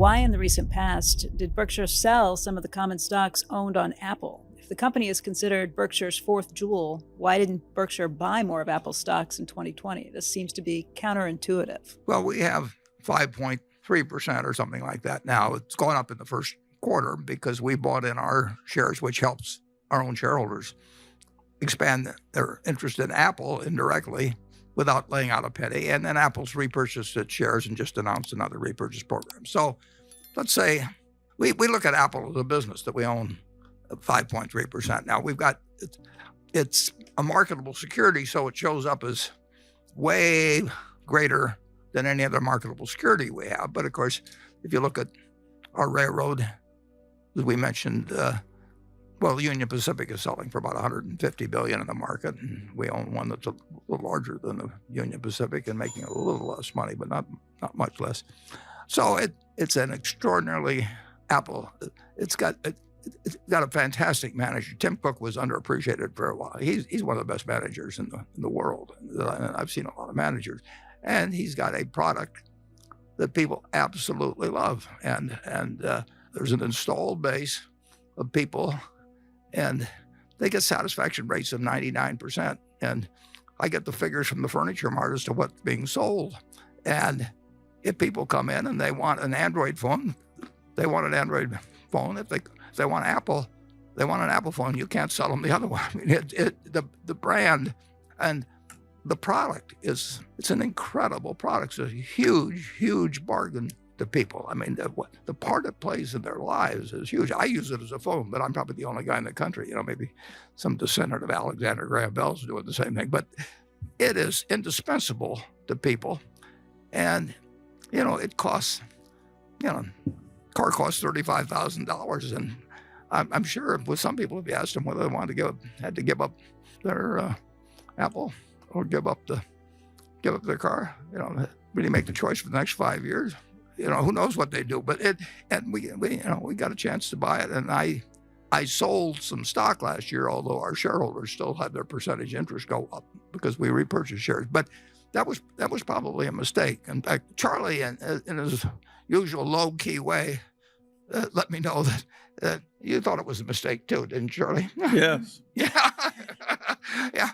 Why in the recent past did Berkshire sell some of the common stocks owned on Apple? If the company is considered Berkshire's fourth jewel, why didn't Berkshire buy more of Apple stocks in 2020? This seems to be counterintuitive. Well, we have 5.3% or something like that now. It's gone up in the first quarter because we bought in our shares, which helps our own shareholders expand their interest in Apple indirectly without laying out a penny. And then Apple's repurchased its shares and just announced another repurchase program. So let's say we look at Apple as a business that we own 5.3%. Now we've got, it's a marketable security, so it shows up as way greater than any other marketable security we have. But of course, if you look at our railroad, as we mentioned, well, Union Pacific is selling for about $150 billion in the market, and we own one that's a little larger than the Union Pacific and making a little less money, but not much less. So it's an extraordinarily Apple. It's got a fantastic manager. Tim Cook was underappreciated for a while. He's one of the best managers in the world. I've seen a lot of managers, and he's got a product that people absolutely love, and there's an installed base of people, and they get satisfaction rates of 99%. And I get the figures from the Furniture Mart as to what's being sold. And if people come in and they want an Android phone, they want an Android phone. If they want Apple, they want an Apple phone. You can't sell them the other one. I mean, the brand and the product it's an incredible product. It's a huge, huge bargain to people. I mean, the part it plays in their lives is huge. I use it as a phone, but I'm probably the only guy in the country. You know, maybe some descendant of Alexander Graham Bell's doing the same thing, but it is indispensable to people. And, you know, it costs, car costs $35,000. And I'm sure with some people, if you asked them whether they had to give up their Apple or give up their car, really make the choice for the next 5 years. Who knows what they do, but we got a chance to buy it. And I sold some stock last year, although our shareholders still had their percentage interest go up because we repurchased shares. But that was probably a mistake. In fact, Charlie, in his usual low-key way, let me know that you thought it was a mistake too, didn't you, Charlie? Yes. Yeah. Yeah.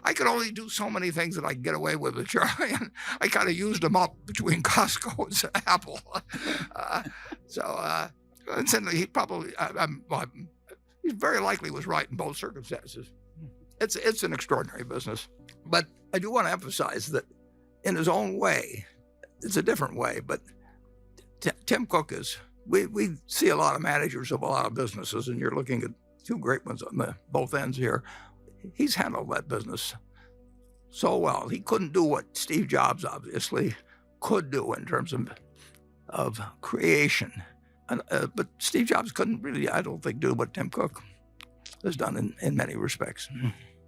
I could only do so many things that I could get away with Charlie, and I kind of used them up between Costco and Apple. Incidentally, he probably, he very likely was right in both circumstances. It's an extraordinary business. But I do want to emphasize that in his own way, it's a different way, but Tim Cook is, we see a lot of managers of a lot of businesses, and you're looking at two great ones on both ends here. He's handled that business so well. He couldn't do what Steve Jobs obviously could do in terms of creation. But Steve Jobs couldn't really, I don't think, do what Tim Cook has done in many respects.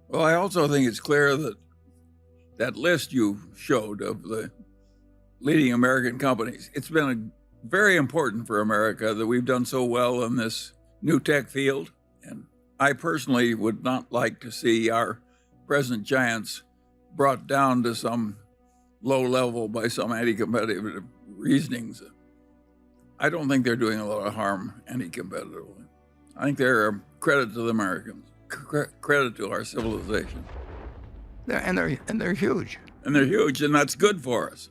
Well, I also think it's clear that that list you showed of the leading American companies, it's been very important for America that we've done so well in this new tech field. And I personally would not like to see our present giants brought down to some low level by some anti-competitive reasonings. I don't think they're doing a lot of harm anti-competitively. I think they're a credit to the Americans, credit to our civilization. And they're huge. And they're huge, and that's good for us.